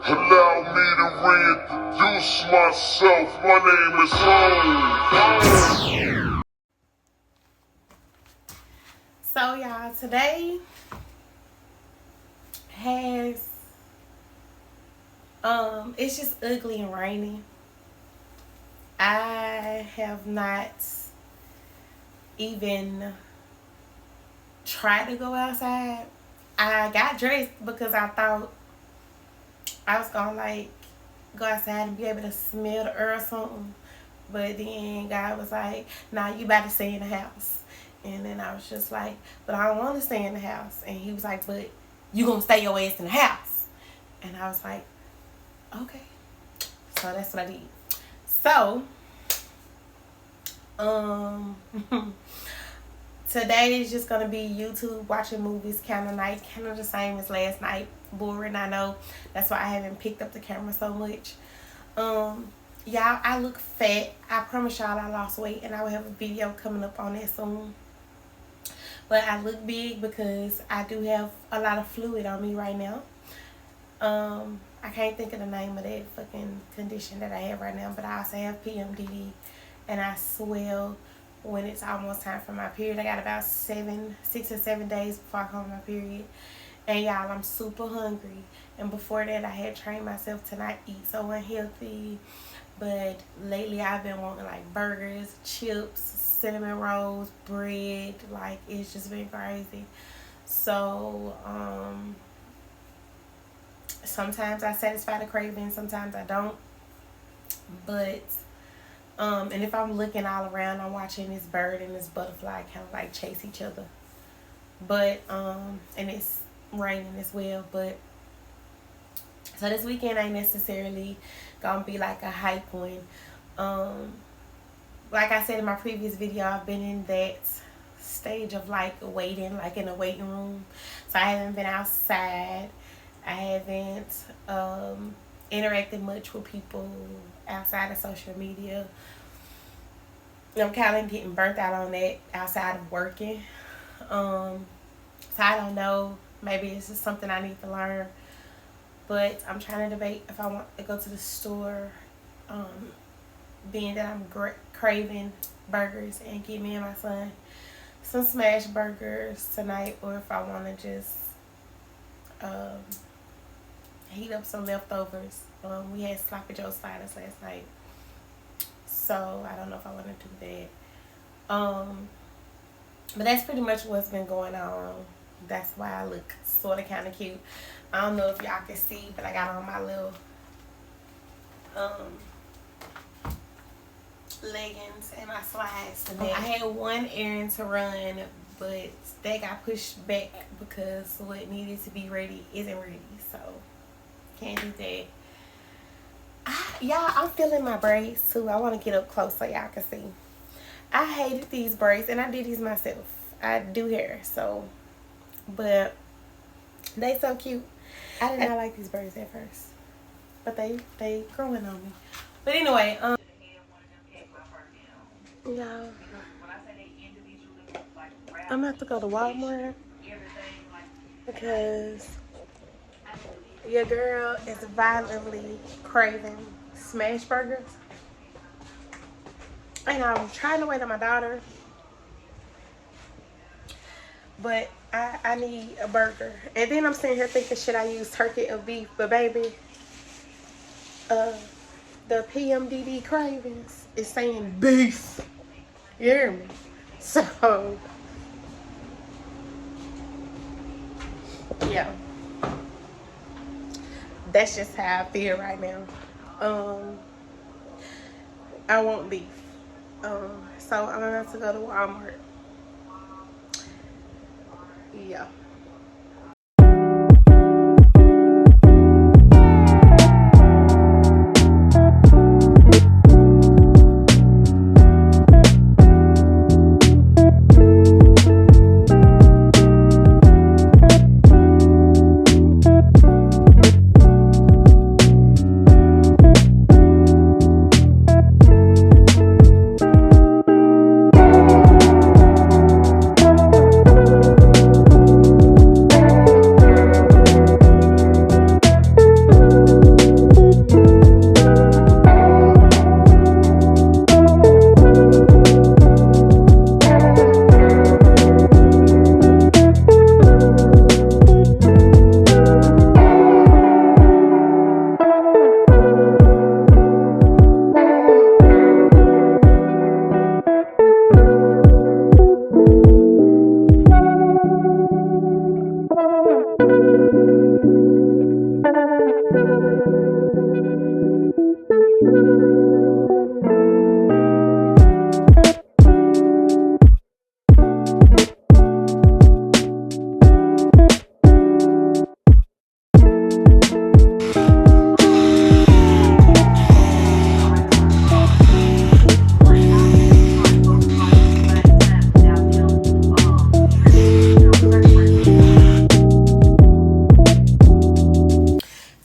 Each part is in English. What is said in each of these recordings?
Allow me to reintroduce myself. My name is Home. So y'all, today has it's just ugly and rainy. I have not even tried to go outside. I got dressed because I thought I was gonna like go outside and be able to smell the earth or something. But then God was like, nah, you better stay in the house. And then I was just like, but I don't want to stay in the house. And he was like, but you gonna stay your ass in the house. And I was like, okay. So that's what I did. So, today is just gonna be YouTube, watching movies, kind of night, kind of the same as last night. Boring, I know. That's why I haven't picked up the camera so much. Y'all, I look fat. I promise y'all I lost weight, and I will have a video coming up on that soon. But I look big because I do have a lot of fluid on me right now. I can't think of the name of that fucking condition that I have right now, but I also have PMDD, and I swell when it's almost time for my period. I got about 6 or 7 days before I come on my period. And y'all, I'm super hungry. And before that, I had trained myself to not eat so unhealthy. But lately, I've been wanting like burgers, chips, cinnamon rolls, bread. Like, it's just been crazy. So, sometimes I satisfy the craving, sometimes I don't. But, and if I'm looking all around, I'm watching this bird and this butterfly kind of like chase each other. But, and it's raining as well. But, so this weekend ain't necessarily gonna be like a hype one. Like I said in my previous video, I've been in that stage of like waiting, like in a waiting room. So I haven't been outside. I haven't interacted much with people outside of social media. I'm kind of getting burnt out on that outside of working. So I don't know. Maybe it's just something I need to learn. But I'm trying to debate if I want to go to the store, being that I'm craving burgers, and get me and my son some smash burgers tonight, or if I want to just heat up some leftovers. We had Sloppy Joe sliders last night, so I don't know if I want to do that. But that's pretty much what's been going on. That's why I look sort of kind of cute. I don't know if y'all can see, but I got on my little leggings and my slides today. I had one errand to run, but that got pushed back because what needed to be ready isn't ready. So, can't do that. Y'all, I'm feeling my braids too. I want to get up close so y'all can see. I hated these braids, and I did these myself. I do hair, so, but they so cute. I did not like these braids at first, but they growing on me. But anyway, y'all, I'm gonna have to go to Walmart because your girl is violently craving smash burgers, and I'm trying to wait on my daughter, but I need a burger. And then I'm sitting here thinking, should I use turkey or beef? But baby, the PMDD cravings is saying beef. You hear me? So, yeah. That's just how I feel right now. I want beef. So I'm gonna have to go to Walmart. Yeah.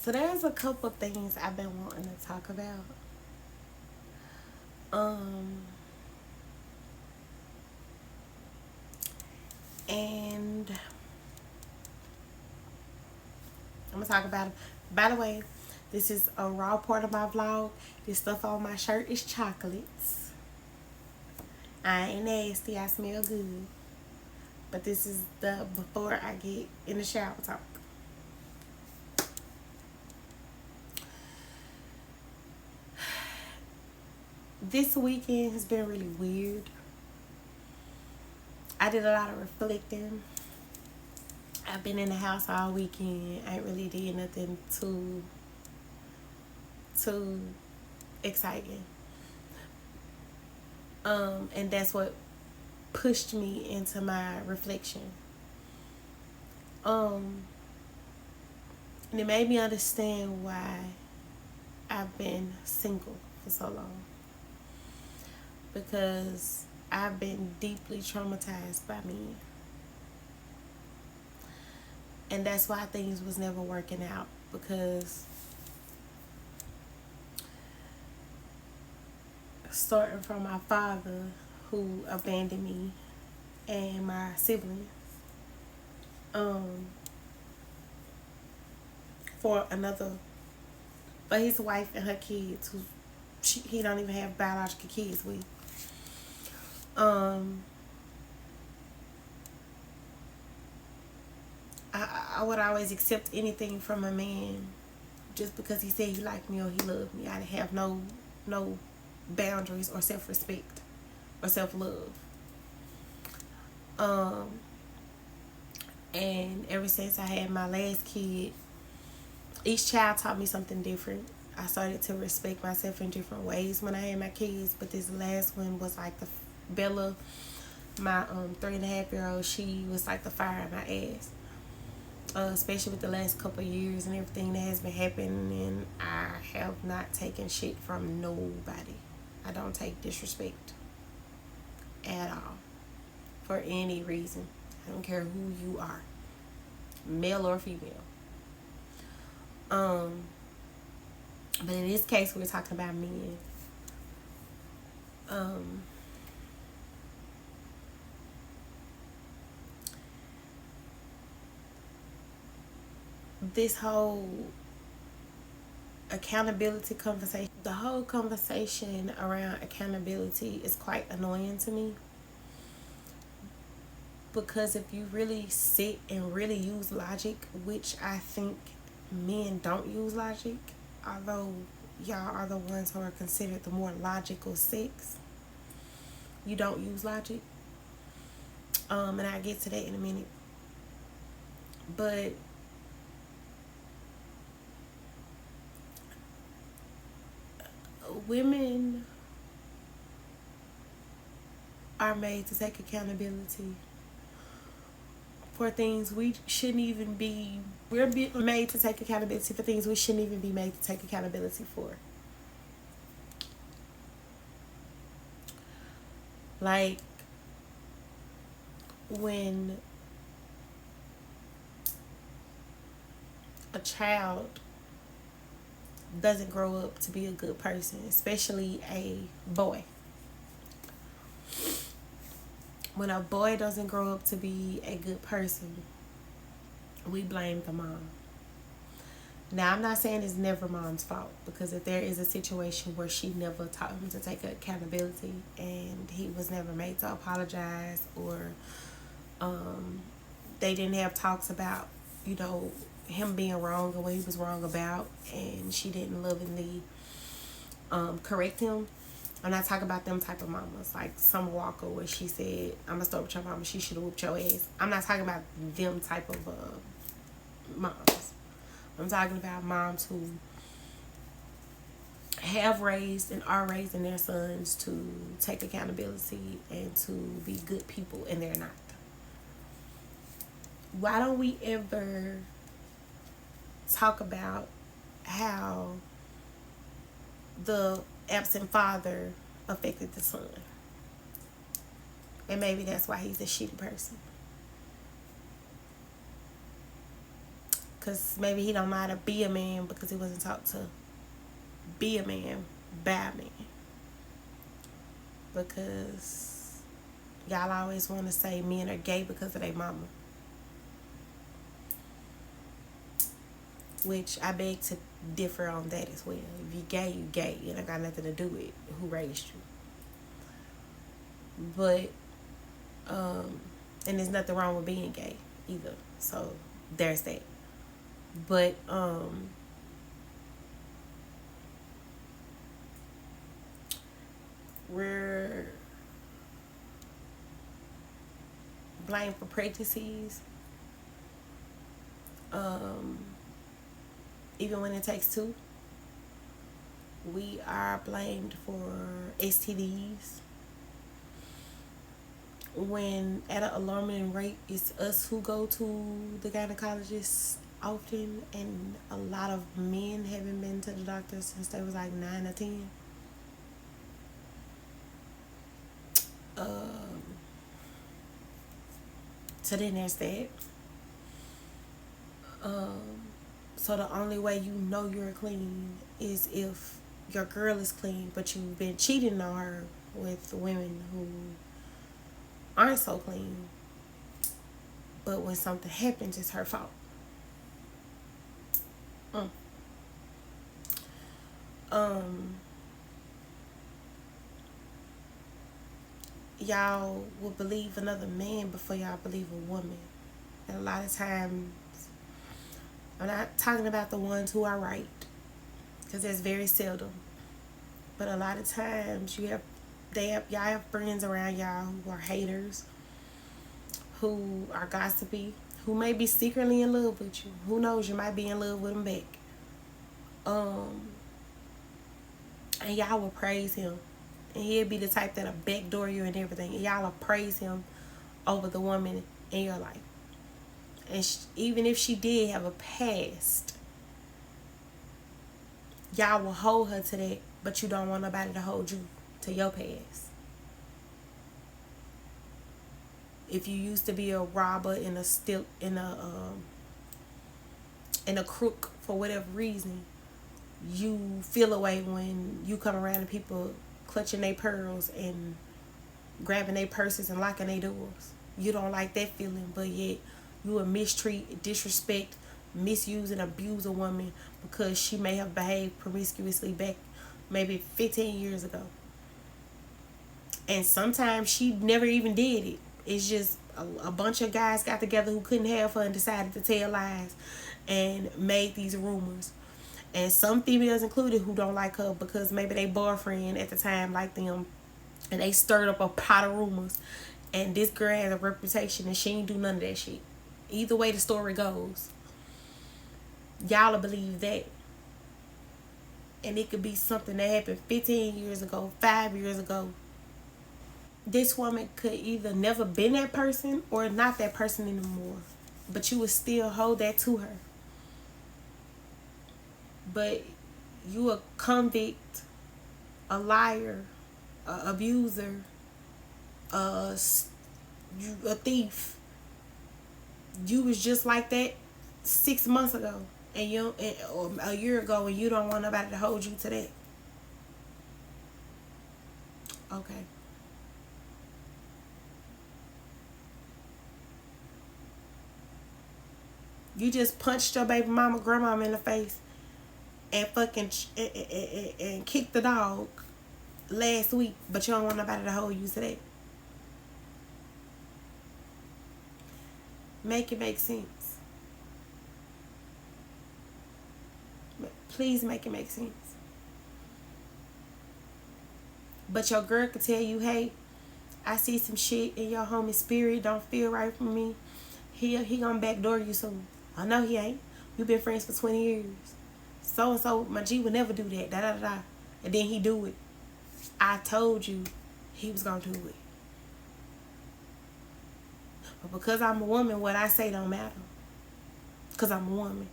So there's a couple things I've been wanting to talk about. Um, and I'm gonna talk about it. By the way, this is a raw part of my vlog. This stuff on my shirt is chocolates. I ain't nasty. I smell good. But this is the before I get in the shower talk. This weekend has been really weird. I did a lot of reflecting. I've been in the house all weekend. I ain't really did nothing too exciting. And that's what pushed me into my reflection. And it made me understand why I've been single for so long. Because I've been deeply traumatized by men. And that's why things was never working out. Because starting from my father, who abandoned me, and my siblings, for his wife and her kids, who he don't even have biological kids with. I would always accept anything from a man just because he said he liked me or he loved me. I didn't have no boundaries or self-respect or self-love. And ever since I had my last kid, each child taught me something different. I started to respect myself in different ways when I had my kids, but this last one was like Bella, my 3.5-year-old. She was like the fire in my ass. Especially with the last couple of years and everything that has been happening, and I have not taken shit from nobody. I don't take disrespect at all for any reason. I don't care who you are, male or female. But in this case, we're talking about men. This whole accountability conversation, the whole conversation around accountability is quite annoying to me. Because if you really sit and really use logic, which I think men don't use logic, although y'all are the ones who are considered the more logical sex, you don't use logic. And I'll get to that in a minute. But women are made to take accountability for things we shouldn't even be. We're made to take accountability for things we shouldn't even be made to take accountability for. Like when a child doesn't grow up to be a good person, especially a boy. When a boy doesn't grow up to be a good person, we blame the mom. Now, I'm not saying it's never mom's fault, because if there is a situation where she never taught him to take accountability and he was never made to apologize, or they didn't have talks about, him being wrong and what he was wrong about, and she didn't lovingly correct him. I'm not talking about them type of mamas, like Summer Walker, where she said, I'm gonna start with your mama, she should have whooped your ass. I'm not talking about them type of moms. I'm talking about moms who have raised and are raising their sons to take accountability and to be good people, and they're not. Why don't we ever talk about how the absent father affected the son? And maybe that's why he's a shitty person. Because maybe he don't know how to be a man because he wasn't taught to be a man by a man. Because y'all always want to say men are gay because of their mama. Which I beg to differ on that as well. If you gay, you gay. It ain't got nothing to do with who raised you. But, and there's nothing wrong with being gay either. So, there's that. But, we're blamed for prejudices. Even when it takes two. We are blamed for STDs. When at an alarming rate, it's us who go to the gynecologist often, and a lot of men haven't been to the doctor since they was like 9 or 10. So then there's that. So the only way you know you're clean is if your girl is clean, but you've been cheating on her with women who aren't so clean. But when something happens, it's her fault. Y'all will believe another man before y'all believe a woman. And a lot of times, I'm not talking about the ones who are right, because that's very seldom. But a lot of times, y'all have friends around y'all who are haters, who are gossipy, who may be secretly in love with you. Who knows? You might be in love with them back. And y'all will praise him. And he'll be the type that'll backdoor you and everything. And y'all will praise him over the woman in your life. And even if she did have a past, y'all will hold her to that. But you don't want nobody to hold you to your past. If you used to be a robber and a crook for whatever reason, you feel away when you come around and people clutching their pearls and grabbing their purses and locking their doors. You don't like that feeling, but yet you will mistreat, disrespect, misuse, and abuse a woman because she may have behaved promiscuously back maybe 15 years ago. And sometimes she never even did it. It's just a bunch of guys got together who couldn't have her and decided to tell lies and made these rumors. And some females included who don't like her because maybe their boyfriend at the time liked them, and they stirred up a pot of rumors. And this girl has a reputation and she ain't do none of that shit. Either way the story goes, y'all will believe that. And it could be something that happened 15 years ago, 5 years ago. This woman could either never been that person or not that person anymore. But you would still hold that to her. But you a convict, a liar, a abuser, a thief. You was just like that 6 months ago, or a year ago, and you don't want nobody to hold you to that. Okay. You just punched your baby mama, grandmama in the face, and fucking and kicked the dog last week, but you don't want nobody to hold you to that. Make it make sense. Please make it make sense. But your girl could tell you, hey, I see some shit in your homie spirit, don't feel right for me. He gonna backdoor you soon. I know he ain't. You've been friends for 20 years. So and so, my G would never do that. Da da da da. And then he do it. I told you he was gonna do it. But because I'm a woman, what I say don't matter. Because I'm a woman.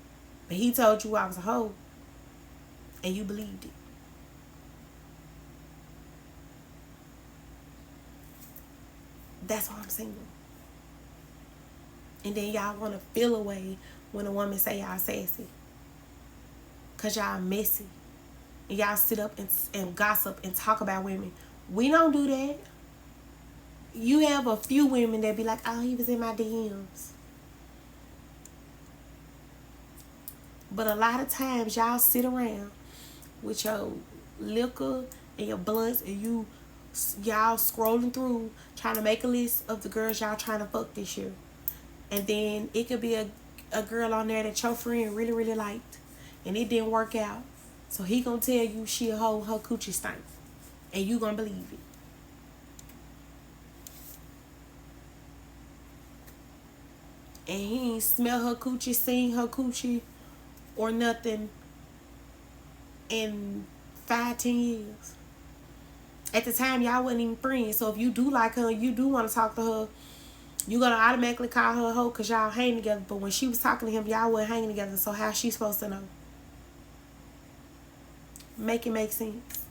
But he told you I was a hoe. And you believed it. That's why I'm single. And then y'all want to feel away when a woman say y'all sassy. Because y'all messy. And y'all sit up and gossip and talk about women. We don't do that. You have a few women that be like, oh, he was in my DMs. But a lot of times y'all sit around with your liquor and your blunts and y'all scrolling through trying to make a list of the girls y'all trying to fuck this year. And then it could be a girl on there that your friend really, really liked. And it didn't work out. So he gonna tell you she a hoe, her coochie stink. And you gonna believe it. And he ain't smell her coochie, seen her coochie, or nothing in 5-10 years. At the time, y'all wasn't even friends. So if you do like her, you do want to talk to her, you're going to automatically call her a hoe because y'all hang together. But when she was talking to him, y'all wasn't hanging together. So how's she supposed to know? Make it make sense.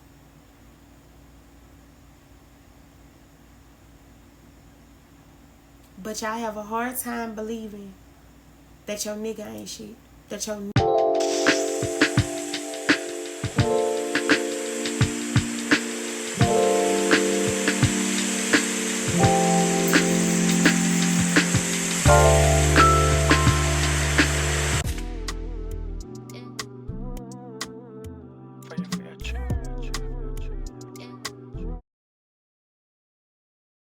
But y'all have a hard time believing that your nigga ain't shit. That your